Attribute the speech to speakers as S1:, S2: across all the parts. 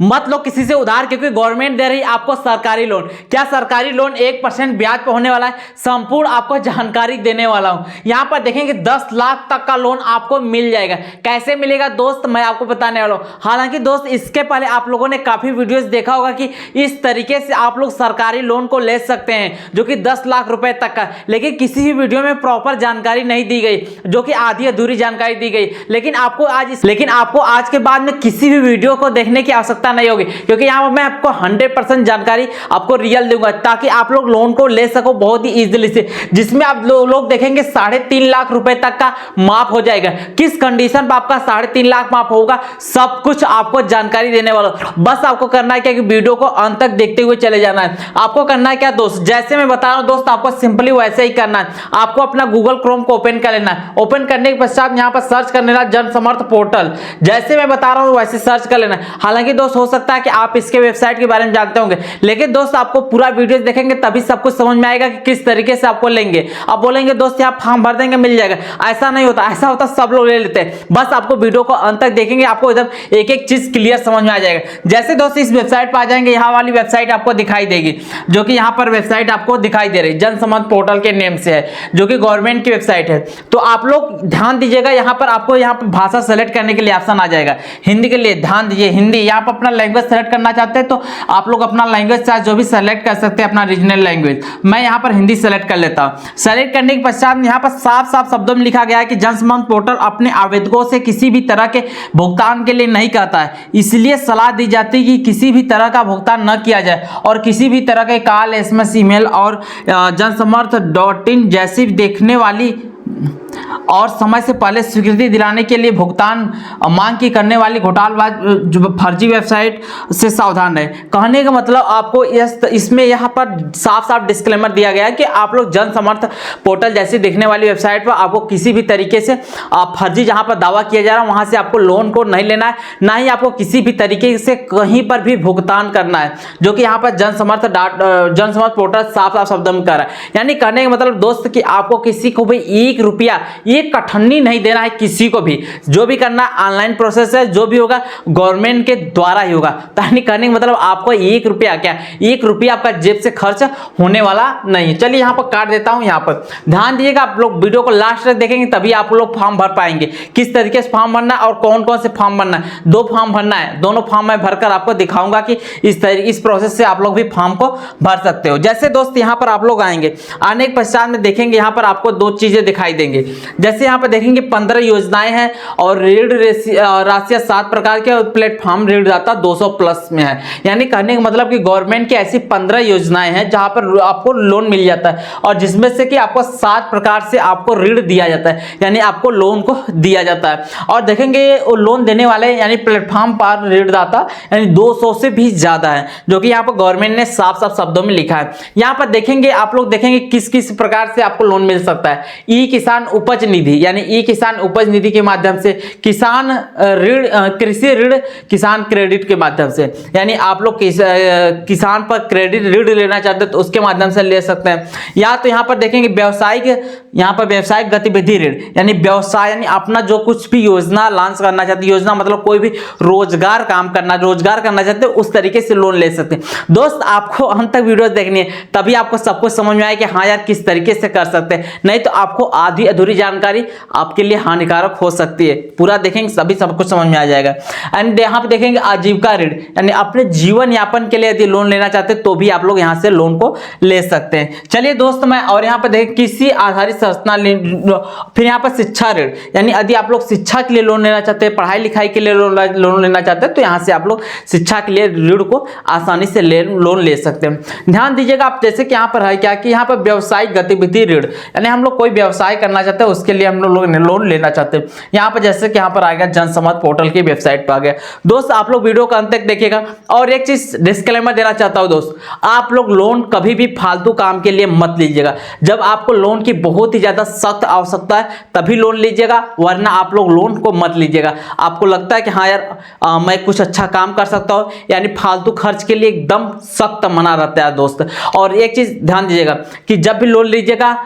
S1: मत लो किसी से उधार, क्योंकि गवर्नमेंट दे रही है आपको सरकारी लोन। क्या सरकारी लोन 1% ब्याज पर होने वाला है, संपूर्ण आपको जानकारी देने वाला हूं। यहां पर देखेंगे 10 लाख तक का लोन आपको मिल जाएगा। कैसे मिलेगा दोस्त, मैं आपको बताने वाला हूं। हालांकि दोस्त इसके पहले आप लोगों ने काफी वीडियोस देखा होगा कि इस तरीके से आप लोग सरकारी लोन को ले सकते हैं, जो कि 10 लाख रुपए तक का, लेकिन किसी भी वीडियो में प्रॉपर जानकारी नहीं दी गई, जो कि आधी अधूरी जानकारी दी गई। लेकिन आपको आज के बाद में किसी भी वीडियो को देखने की आवश्यकता नहीं होगी, क्योंकि यहां पर मैं आपको 100% जानकारी आपको रियल दूंगा, ताकि आप लोग लोन को ले सको बहुत ही इजीली से, जिसमें आप लोग देखेंगे 3.5 लाख रुपए तक का माफ हो जाएगा। किस कंडीशन पर आपका 3.5 लाख माफ होगा, सब कुछ आपको जानकारी देने वाला। बस आपको करना है क्या कि वीडियो को अंत तक देखते हुए चले जाना है। आपको करना है क्या दोस्त, जैसे मैं बता रहा हूं दोस्त, आपको सिंपली वैसे ही करना है। आपको अपना गूगल क्रोम को ओपन कर लेना है। ओपन करने के पश्चात यहां पर सर्च कर लेना जन समर्थ पोर्टल, जैसे मैं बता रहा हूं वैसे सर्च कर लेना। हालांकि दोस्त हो सकता है कि आप इसके वेबसाइट के बारे में जानते होंगे, लेकिन दोस्त आपको पूरा वीडियो देखेंगे तभी सब कुछ समझ में आएगा कि किस तरीके से आपको लेंगे। आप बोलेंगे दोस्त यहाँ फॉर्म भर देंगे मिल जाएगा, ऐसा नहीं होता। ऐसा होता सब लोग ले लेते हैं। बस आपको वीडियो को अंत तक देखेंगे, आपको एकदम एक एक चीज क्लियर समझ में आ जाएगा। जैसे दोस्त इस वेबसाइट पर आ जाएंगे, यहाँ वाली वेबसाइट आपको दिखाई देगी, जो कि यहाँ पर वेबसाइट आपको दिखाई दे रही है, जन समर्थ पोर्टल के नेम से है, जो कि गवर्नमेंट की वेबसाइट है। तो आप लोग ध्यान दीजिएगा, यहाँ पर आपको यहाँ पर भाषा सेलेक्ट करने के लिए ऑप्शन आ जाएगा। हिंदी के लिए ध्यान दीजिए, हिंदी। यहाँ पर अपना लैंग्वेज सेलेक्ट करना चाहते हैं तो आप लोग अपना लैंग्वेज चाहे जो भी सेलेक्ट कर सकते हैं, अपना रीजनल लैंग्वेज। मैं यहाँ पर हिंदी सेलेक्ट कर लेता हूँ। सेलेक्ट करने के पश्चात यहाँ पर साफ साफ शब्दों में लिखा गया है कि जन समर्थ पोर्टल अपने आवेदकों से किसी भी तरह के भुगतान के लिए नहीं कहता है, इसलिए सलाह दी जाती है कि किसी भी तरह का भुगतान न किया जाए और किसी भी तरह के कॉल, SMS, ईमेल और जनसमर्थ.in जैसी देखने वाली और समय से पहले स्वीकृति दिलाने के लिए भुगतान मांग की करने वाली घोटालाबाज जो फर्जी वेबसाइट से सावधान रहे। कहने का मतलब आपको इसमें यहाँ पर साफ साफ डिस्क्लेमर दिया गया है कि आप लोग जन समर्थ पोर्टल जैसी दिखने वाली वेबसाइट पर आपको किसी भी तरीके से फर्जी जहाँ पर दावा किया जा रहा है वहाँ से आपको लोन को नहीं लेना है, ना ही आपको किसी भी तरीके से कहीं पर भी भुगतान करना है, जो कि यहाँ पर जन समर्थ पोर्टल साफ साफ शब्दों में कर रहा है। यानी कहने का मतलब दोस्त कि आपको किसी को भी 1 रुपया, एक कठन्नी नहीं देना है किसी को भी। जो भी करना ऑनलाइन प्रोसेस है, जो भी होगा गवर्नमेंट के द्वारा ही होगा। कहने का मतलब आपको 1 रुपया, क्या 1 रुपया आपका जेब से खर्च होने वाला नहीं है। चलिए यहाँ पर काट देता हूँ। यहाँ पर ध्यान दीजिएगा, आप लोग वीडियो को लास्ट तक देखेंगे तभी आप लोग फॉर्म भर पाएंगे। किस तरीके से फॉर्म भरना है और कौन कौन से फॉर्म भरना है। 2 फॉर्म भरना है, दोनों फॉर्म मैं भरकर आपको दिखाऊंगा कि इस प्रोसेस से आप लोग भी फॉर्म को भर सकते हो। जैसे दोस्त यहाँ पर आप लोग आएंगे, आने के पश्चात में देखेंगे यहाँ पर आपको 2 चीजें दिखाई देंगे। जैसे यहाँ पर देखेंगे 15 योजनाएं हैं और ऋण राशियां 7 प्रकार के, और प्लेटफॉर्म ऋणदाता 200 प्लस में है। यानी कहने का मतलब कि गवर्नमेंट की ऐसी 15 योजनाएं हैं जहां पर आपको लोन मिल जाता है, और जिसमें से कि आपको 7 प्रकार से आपको ऋण दिया जाता है, यानी आपको लोन को दिया जाता है। और देखेंगे वो लोन देने वाले यानी प्लेटफॉर्म पर ऋणदाता यानी 200 से भी ज्यादा है, जो कि यहाँ पर गवर्नमेंट ने साफ साफ शब्दों में लिखा है। यहाँ पर देखेंगे आप लोग देखेंगे किस किस प्रकार से आपको लोन मिल सकता है। ई किसान उपज निधि यानी ई किसान उपज निधि के माध्यम से, किसान ऋण, कृषि ऋण किसान क्रेडिट के माध्यम से, यानी आप लोग किसान पर क्रेडिट ऋण लेना चाहते हैं तो उसके माध्यम से ले सकते हैं। या तो यहाँ पर देखेंगे व्यावसायिक गतिविधि ऋण, यानी व्यवसाय यानी अपना जो कुछ भी योजना लॉन्च करना चाहते हैं, योजना मतलब कोई भी रोजगार करना चाहते हैं, उस तरीके से लोन ले सकते हैं। दोस्त आपको अंत तक वीडियो देखनी है तभी आपको सब कुछ समझ में आए कि हाँ यार किस तरीके से कर सकते हैं, नहीं तो आपको आधी अधूरी जानकारी आपके लिए हानिकारक हो सकती है। पूरा देखेंगे सभी सब कुछ समझ में आ जाएगा। एंड यहाँ पे देखेंगे आजीविका ऋण, यानी अपने जीवन यापन के लिए यदि लोन लेना चाहते हैं तो भी आप लोग यहाँ से लोन को ले सकते हैं। चलिए दोस्त मैं और यहाँ पे देखें कृषि आधारित संस्था, फिर यहाँ पर शिक्षा ऋण, यानी यदि आप लोग शिक्षा के लिए लोन लेना चाहते हैं, पढ़ाई लिखाई के लिए लोन लेना चाहते हैं तो यहाँ से आप लोग शिक्षा के लिए ऋण को आसानी से लोन ले सकते हैं। ध्यान दीजिएगा आप, जैसे कि यहाँ पर है क्या कि यहाँ पर व्यावसायिक गतिविधि ऋण, यानी हम लोग कोई व्यवसाय करना चाहते हैं उसके लिए हम लोग लोन लेना चाहते हैं। यहाँ पर जैसे कि यहाँ पर आ गया जन समर्थ पोर्टल की वेबसाइट पर आ गया। दोस्त आप लोग वीडियो का अंत तक देखिएगा। और एक चीज डिस्क्लेमर देना चाहता हूँ दोस्त, आप लोग लोन कभी भी फालतू काम के लिए मत लीजिएगा। जब आपको लोन की बहुत ही ज्यादा सख्त आवश्यकता है तभी लोन लीजिएगा, वरना आप लोग लोन को मत लीजिएगा। आपको लगता है कि हाँ यार मैं कुछ अच्छा काम कर सकता हूँ, यानी फालतू खर्च के लिए एकदम सख्त मना रहता है दोस्त। और एक चीज ध्यान दीजिएगा कि जब भी लोन लीजिएगा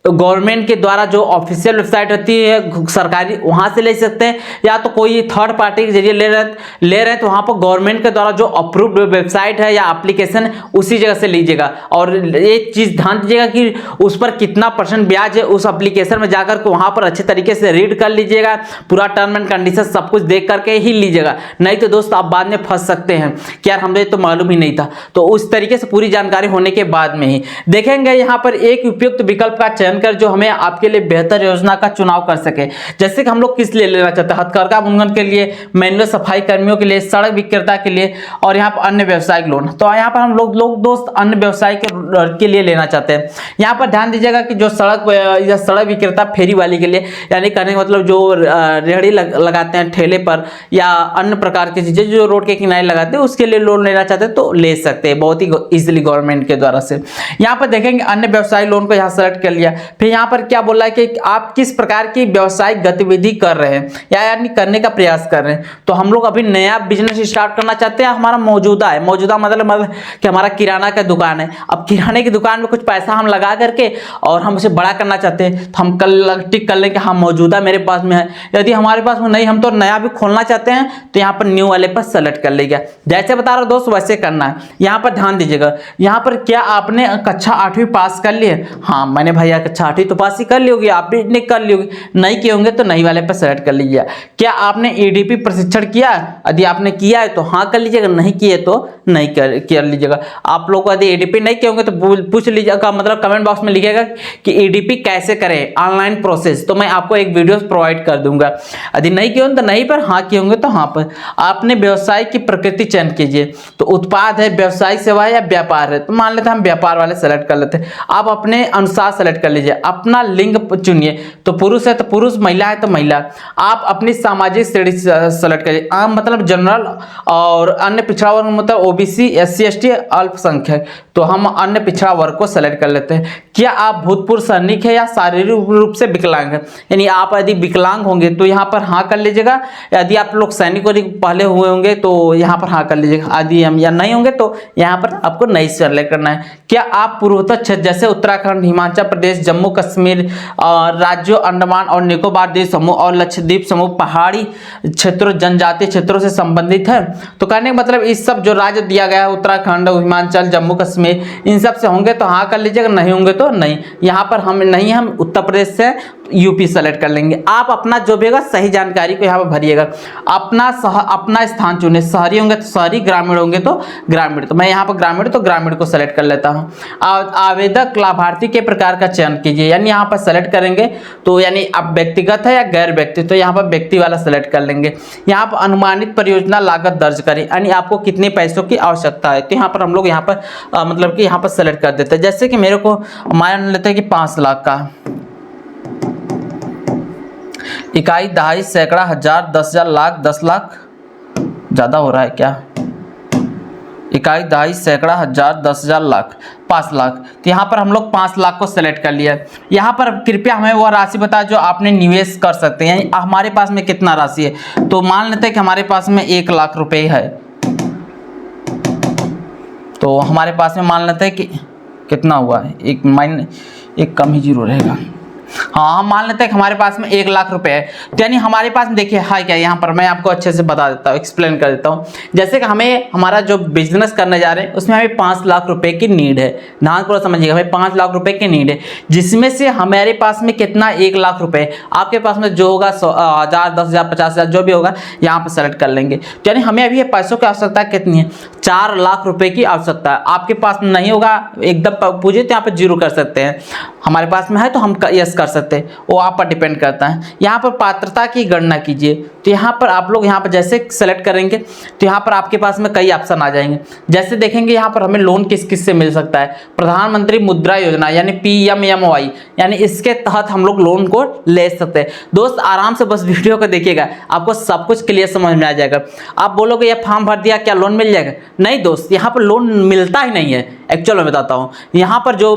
S1: गवर्नमेंट के द्वारा जो ऑफिशियल वेबसाइट होती है सरकारी, वहां से ले सकते हैं, या तो कोई थर्ड पार्टी के जरिए ले रहे हैं तो वहां पर गवर्नमेंट के द्वारा जो अप्रूव्ड वेबसाइट है या एप्लीकेशन उसी जगह से लीजिएगा। और एक चीज ध्यान दीजिएगा कि उस पर कितना % ब्याज है, उस एप्लीकेशन में जाकर के वहां पर अच्छे तरीके से रीड कर लीजिएगा, पूरा टर्म एंड कंडीशन सब कुछ देख करके ही लीजिएगा, नहीं तो दोस्त आप बाद में फंस सकते हैं कि यार हमें तो मालूम ही नहीं था। तो उस तरीके से पूरी जानकारी होने के बाद में ही देखेंगे यहाँ पर एक उपयुक्त विकल्प का चयन कर जो हमें आपके लिए बेहतर योजना का चुनाव कर सके। जैसे कि हम लोग किस लिए लेना चाहते हैं, हथकरघा बुनकर के लिए, मैनुअल सफाई कर्मियों के लिए, सड़क विक्रेता के लिए, और यहाँ पर अन्य व्यवसायिक लोन। तो यहाँ पर हम लोग दोस्त अन्य व्यवसाय के लिए लेना चाहते हैं। यहाँ पर ध्यान दीजिएगा कि जो सड़क विक्रेता फेरी वाली के लिए, यानी कहने का मतलब जो रेहड़ी लगाते हैं ठेले पर या अन्य प्रकार की चीजें जो रोड के किनारे लगाते हैं, उसके लिए लोन लेना चाहते हैं तो ले सकते हैं बहुत ही इजीली गवर्नमेंट के द्वारा से। यहाँ पर देखेंगे अन्य व्यवसायिक लोन को यहाँ सेलेक्ट कर लिया। फिर यहाँ पर क्या बोला है कि आप किस प्रकार की व्यावसायिक गतिविधि कर रहे हैं या यानी करने का प्रयास कर रहे हैं। तो हम लोग अभी नया बिजनेस स्टार्ट करना चाहते हैं, हमारा मौजूदा है, मौजूदा मतलब कि हमारा किराना का दुकान है। अब किराने की दुकान में कुछ पैसा हम लगा करके और हम उसे बड़ा करना चाहते हैं, तो हम कल टिक कर लें कि हाँ मौजूदा मेरे पास में है। यदि हमारे पास में नहीं, हम तो नया भी खोलना चाहते हैं, तो यहाँ पर न्यू वाले पर सेलेक्ट कर लीजिएगा। जैसे बता रहा हूँ दोस्त वैसे करना है। यहाँ पर ध्यान दीजिएगा, यहाँ पर क्या आपने कक्षा 8वीं पास कर ली है? हाँ मैंने भैया कक्षा 8वीं तो पास ही कर ली होगी, आप भी कर ली होगी। नहीं किए होंगे तो नहीं वाले पर सेलेक्ट कर लीजिए। क्या आपने ईडीपी प्रशिक्षण किया? यदि आपने किया है तो हाँ कर लीजिएगा, नहीं किए तो नहीं कर लीजिएगा। आप लोग को यदि ईडीपी नहीं किए होंगे तो पूछ लीजिएगा, मतलब कमेंट बॉक्स में लिखिएगा कि ईडीपी कैसे करें ऑनलाइन प्रोसेस, तो मैं आपको एक वीडियो प्रोवाइड कर दूंगा। यदि नहीं किए होंगे तो नहीं पर, हाँ किए होंगे तो हाँ पर। आपने व्यवसाय की प्रकृति चयन कीजिए, तो उत्पाद है, व्यवसायिक सेवा है या व्यापार है, तो मान लेते हैं हम व्यापार वाले सेलेक्ट कर लेते हैं। आप अपने अनुसार सेलेक्ट कर लीजिए। अपना लिंग चुनिए, तो पुरुष है तो पुरुष, महिला है तो महिला। आप अपनी सामाजिक श्रेणी सेलेक्ट करिए, आम मतलब जनरल, और अन्य पिछड़ा वर्ग मतलब ओबीसी, एससी एसटी, अल्पसंख्यक, तो हम अन्य पिछड़ा वर्ग को सेलेक्ट कर लेते हैं। क्या आप भूतपूर्व सैनिक है या शारीरिक रूप से विकलांग है, यानी आप यदि विकलांग होंगे तो यहाँ पर हाँ कर लीजिएगा। यदि आप लोग सैनिक पहले हुए होंगे तो यहाँ पर हाँ कर लीजिएगा। यदि हम या नहीं होंगे तो यहाँ पर आपको नहीं सेलेक्ट करना है। क्या आप पूर्वोत्तर क्षेत्र जैसे उत्तराखंड, हिमाचल प्रदेश, जम्मू कश्मीर, राज्यों अंडमान और निकोबार द्वीप समूह और लक्षद्वीप समूह, पहाड़ी क्षेत्रों, जनजातीय क्षेत्रों से संबंधित है? तो कहने का मतलब इस सब जो राज्य दिया गया है, उत्तराखंड, हिमाचल, जम्मू कश्मीर, इन सब से होंगे तो हाँ कर लीजिएगा, नहीं होंगे तो नहीं। यहाँ पर हम नहीं, हम उत्तर प्रदेश से यूपी सेलेक्ट कर लेंगे। आप अपना जो भी होगा सही जानकारी को यहाँ पर भरिएगा। अपना स्थान चुने, शहरी होंगे तो शहरी, ग्रामीण होंगे तो ग्रामीण। तो मैं यहाँ पर ग्रामीण तो ग्रामीण को सेलेक्ट कर लेता हूँ। आवेदक लाभार्थी के प्रकार का चयन कीजिए, यानी यहाँ पर सेलेक्ट करेंगे तो यानी आप व्यक्तिगत है या गैर व्यक्ति, तो यहाँ पर व्यक्ति वाला सेलेक्ट कर लेंगे। यहाँ पर अनुमानित परियोजना लागत दर्ज करें, यानी आपको कितने पैसों की आवश्यकता है, तो यहाँ पर हम लोग यहाँ पर मतलब कि यहाँ पर सेलेक्ट कर देते हैं। जैसे कि मेरे को मान लेते हैं कि 5 लाख का, इकाई, दहाई, सैकड़ा, हजार, 10,000, लाख, 10 लाख ज़्यादा हो रहा है क्या? इकाई, दहाई, सैकड़ा, हजार, 10,000, लाख, 5 लाख। तो यहाँ पर हम लोग 5 लाख को सेलेक्ट कर लिया। यहाँ पर कृपया हमें वह राशि बताएं जो आपने निवेश कर सकते हैं। हमारे पास में कितना राशि है, तो मान लेते हैं कि हमारे पास में 1 लाख रुपए है। तो हमारे पास में मान लेते हैं कि कितना हुआ है, एक कम ही जीरो रहेगा। हाँ हम मान लेते हैं कि हमारे पास में 1 लाख रुपए है। तो यानी हमारे पास देखिए है क्या, यहाँ पर मैं आपको अच्छे से बता देता हूँ, एक्सप्लेन कर देता हूँ। जैसे कि हमें हमारा जो बिजनेस करने जा रहे हैं उसमें हमें 5 लाख रुपए की नीड है। ध्यान पूरा समझिएगा, हमें 5 लाख रुपए की नीड है, जिसमें से हमारे पास में कितना 1 लाख रुपए, आपके पास में जो होगा 1,000, 10,000, 50,000 जो भी होगा यहाँ पर सेलेक्ट कर लेंगे। तो यानी हमें अभी पैसों की आवश्यकता कितनी है, 4 लाख रुपए की आवश्यकता है। आपके पास नहीं होगा एकदम पूछे तो यहाँ पर जीरो कर सकते हैं, हमारे पास में है तो हम यस कर सकते हैं, वो आप पर डिपेंड करता है। यहाँ पर पात्रता की गणना कीजिए, तो यहाँ पर आप लोग यहाँ पर जैसे सेलेक्ट करेंगे तो यहाँ पर आपके पास में कई ऑप्शन आ जाएंगे। जैसे देखेंगे यहाँ पर हमें लोन किस किस से मिल सकता है, प्रधानमंत्री मुद्रा योजना यानी PMMY, यानी इसके तहत हम लोग लोन को ले सकते हैं। दोस्त आराम से बस वीडियो को देखिएगा, आपको सब कुछ क्लियर समझ में आ जाएगा। आप बोलोगे ये फॉर्म भर दिया क्या लोन मिल जाएगा? नहीं दोस्त, यहाँ पर लोन मिलता ही नहीं है। एक्चुअल में बताता हूँ, यहाँ पर जो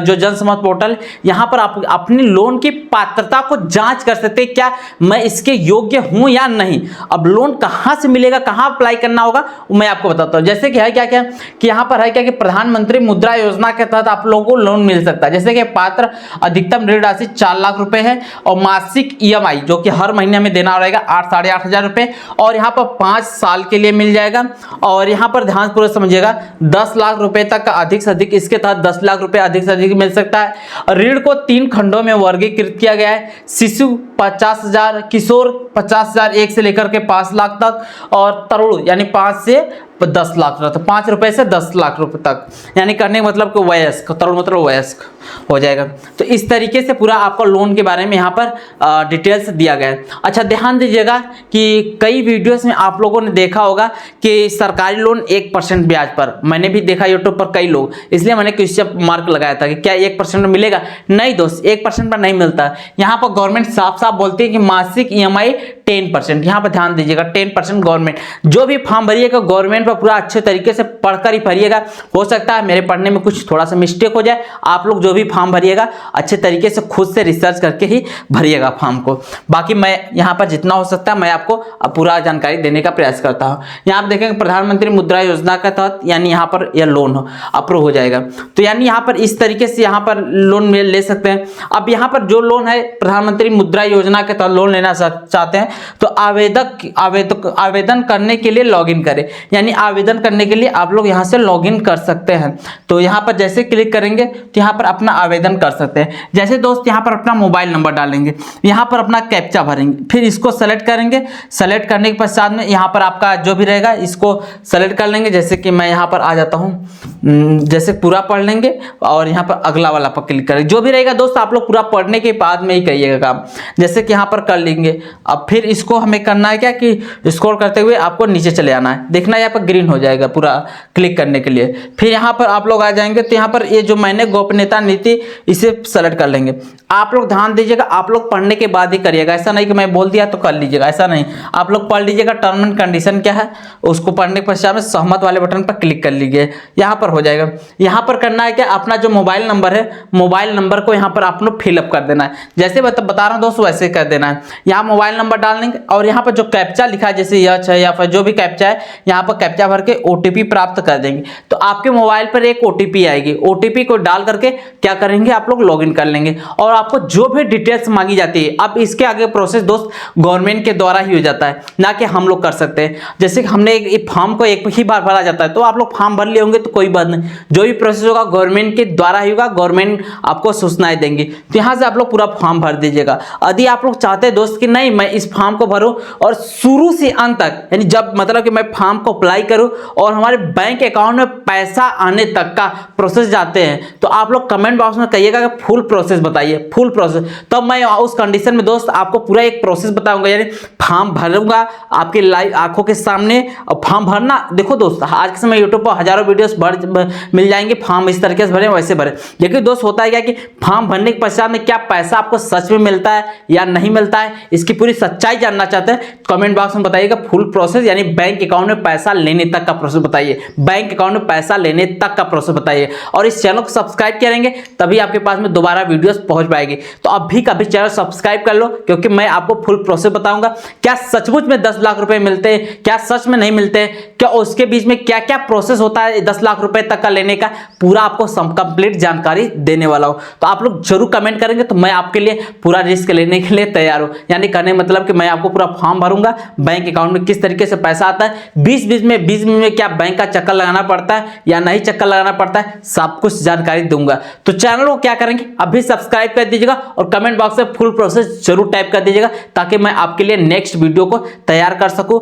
S1: जनसमत पोर्टल, यहाँ पर आप अपनी लोन की पात्रता को जांच कर सकते हैं, क्या मैं इसके योग्य हूं या नहीं। अब लोन कहां से मिलेगा, कहां अप्लाई करना होगा मैं आपको बताता हूं। जैसे कि है क्या क्या कि यहां पर है क्या कि प्रधानमंत्री मुद्रा योजना के तहत आप लोगों को लोन मिल सकता है। जैसे कि पात्र अधिकतम ऋण राशि 4 लाख रुपए है और मासिक ईएमआई जो कि हर महीने में देना रहेगा 8-8.5 हजार रुपए, और यहाँ पर 5 साल के लिए मिल जाएगा। और यहाँ पर ध्यान पूर्वक समझिएगा 10 लाख रुपए तक का अधिक से अधिक, इसके तहत 10 लाख रुपए अधिक से अधिक मिल सकता है। ऋण को 3 खंडों में वर्गीकृत किया गया है। शिशु 50,000, किशोर 50,000 1 से लेकर के 5 लाख तक, और तरुण यानी 5 से 10 लाख तक, 5 रुपए से 10 लाख रुपए तक, यानी करने का मतलब कि वयस्क, तरुण मतलब वयस्क हो जाएगा। तो इस तरीके से पूरा आपको लोन के बारे में यहाँ पर डिटेल्स दिया गया है। अच्छा ध्यान दीजिएगा कि कई वीडियोस में आप लोगों ने देखा होगा कि सरकारी लोन 1% ब्याज पर, मैंने भी देखा यूट्यूब पर कई लोग, इसलिए मैंने क्वेश्चन मार्क लगाया था कि क्या 1% मिलेगा। नहीं दोस्त, 1% पर नहीं मिलता। यहाँ पर गवर्नमेंट साफ साफ बोलती है कि मासिक ईएमआई 10%। यहाँ पर ध्यान दीजिएगा 10% गवर्नमेंट, जो भी फॉर्म भरिएगा गवर्नमेंट पर पूरा अच्छे तरीके से पढ़कर ही भरिएगा। हो सकता है मेरे पढ़ने में कुछ थोड़ा सा मिस्टेक हो जाए, आप लोग जो भी फॉर्म भरिएगा अच्छे तरीके से खुद से रिसर्च करके ही भरिएगा फॉर्म को। बाकी मैं यहाँ पर जितना हो सकता है मैं आपको पूरा जानकारी देने का प्रयास करता हूँ। यहाँ पर देखेंगे प्रधानमंत्री मुद्रा योजना के तहत यानी यहाँ पर यह लोन अप्रूव हो जाएगा। तो यानी यहाँ पर इस तरीके से यहाँ पर लोन ले सकते हैं। अब यहाँ पर जो लोन है प्रधानमंत्री मुद्रा योजना के तहत लोन लेना चाहते हैं तो आवेदन करने के लिए लॉगिन करें, यानी आवेदन करने के लिए आप लोग यहाँ से लॉगिन कर सकते हैं। तो यहाँ पर जैसे क्लिक करेंगे तो यहाँ पर अपना आवेदन कर सकते हैं। जैसे दोस्त यहाँ पर अपना मोबाइल नंबर डालेंगे, यहाँ पर अपना कैप्चा भरेंगे, फिर इसको सेलेक्ट करेंगे। सेलेक्ट करने के पश्चात में यहाँ पर आपका जो भी रहेगा इसको सेलेक्ट कर लेंगे। जैसे कि मैं यहाँ पर आ जाता हूँ, जैसे पूरा पढ़ लेंगे और यहाँ पर अगला वाला पर क्लिक करेंगे। जो भी रहेगा दोस्त आप लोग पूरा पढ़ने के बाद में ही करिएगा काम। जैसे कि यहाँ पर कर लेंगे। अब फिर इसको हमें करना है क्या कि स्क्रॉल करते हुए आपको नीचे चले आना है। देखना यहाँ पर ग्रीन हो जाएगा पूरा क्लिक करने के लिए। फिर यहाँ पर आप लोग आ जाएंगे तो यहाँ पर ये जो मैंने गोपनीयता नीति इसे सेलेक्ट कर लेंगे। आप लोग ध्यान दीजिएगा, आप लोग पढ़ने के बाद ही करिएगा, ऐसा नहीं कि मैं बोल दिया तो कर लीजिएगा, ऐसा नहीं। आप लोग पढ़ लीजिएगा टर्म एंड कंडीशन क्या है, उसको पढ़ने के पश्चात में सहमत वाले बटन पर क्लिक कर लीजिए। यहाँ पर हो जाएगा। यहाँ पर करना है क्या, अपना जो मोबाइल नंबर है, मोबाइल नंबर को यहाँ पर आप लोग फिलअप कर देना है। जैसे बता रहा हूँ दोस्तों वैसे कर देना है। यहाँ मोबाइल नंबर डाल देंगे और यहाँ पर जो कैप्चा लिखा है जैसे यच है या फिर जो भी कैप्चा है, यहाँ पर कैप्चा भर के ओटीपी प्राप्त कर देंगे। तो आपके मोबाइल पर एक ओटीपी आएगी, ओटीपी को डाल करके क्या करेंगे आप लोग लॉगिन कर लेंगे और आपको जो भी डिटेल्स मांगी जाती है, अब इसके आगे प्रोसेस दोस्त गवर्नमेंट के द्वारा ही हो जाता है, ना कि हम लोग कर सकते हैं। जैसे कि हमने एक फॉर्म को एक ही बार भरा जाता है, तो आप लोग फॉर्म भर लिए होंगे तो कोई बात नहीं, जो भी प्रोसेस होगा गवर्नमेंट के द्वारा ही होगा, गवर्नमेंट आपको सूचनाएं देंगी। तो यहाँ से आप लोग पूरा फॉर्म भर दीजिएगा। यदि आप लोग चाहते हैं दोस्त कि नहीं मैं इस फॉर्म को भरूं और शुरू से अंत तक, यानी जब मतलब कि मैं फॉर्म को अप्लाई करूं और हमारे बैंक अकाउंट में पैसा आने तक का प्रोसेस जाते हैं, तो आप लोग कमेंट बॉक्स में कहिएगा कि फुल प्रोसेस बताइए, फुल प्रोसेस। तब मैं उस कंडीशन में दोस्त आपको पूरा एक प्रोसेस बताऊंगा, यानी फॉर्म भरूंगा आपके लाइव आंखों के सामने। और फॉर्म भरना देखो दोस्त, आज के समय यूट्यूब पर हजारों वीडियोस मिल जाएंगे, फॉर्म इस तरीके से भरे वैसे भरे। लेकिन दोस्त होता है क्या कि फॉर्म भरने के पश्चात में क्या पैसा आपको सच में मिलता है या नहीं मिलता है, इसकी पूरी सच्चाई जानना चाहते हैं, कमेंट बॉक्स में बताइएगा। फुल प्रोसेस यानी बैंक अकाउंट में पैसा लेने तक का प्रोसेस बताइए, बैंक अकाउंट में पैसा लेने तक का प्रोसेस बताइए। और इस चैनल को सब्सक्राइब करेंगे तभी आपके पास में दोबारा वीडियोस पहुंच पाएगी। तो अभी कभी चैनल सब्सक्राइब कर लो, क्योंकि मैं आपको फुल प्रोसेस बताऊंगा। क्या सचमुच में 10 लाख रुपए मिलते हैं, क्या सच में नहीं मिलते हैं, क्या उसके बीच में क्या क्या प्रोसेस होता है 10 लाख रुपए तक का लेने का, पूरा आपको कंप्लीट जानकारी देने वाला हूं। तो आप लोग जरूर कमेंट करेंगे तो मैं आपके लिए पूरा रिस्क लेने के लिए तैयार हूं। यानी कहने मतलब कि मैं आपको पूरा फॉर्म भरूंगा, बैंक अकाउंट में किस तरीके से पैसा आता है, 20 में क्या बैंक का चक्कर लगाना पड़ता है या नहीं चक्कर लगाना पड़ता है, सब कुछ जानकारी दूंगा। तो चैनल को क्या करेंगे अभी सब्सक्राइब कर दीजिएगा और कमेंट बॉक्स में फुल प्रोसेस जरूर टाइप कर दीजिएगा, ताकि मैं आपके लिए नेक्स्ट वीडियो को तैयार कर सकूं।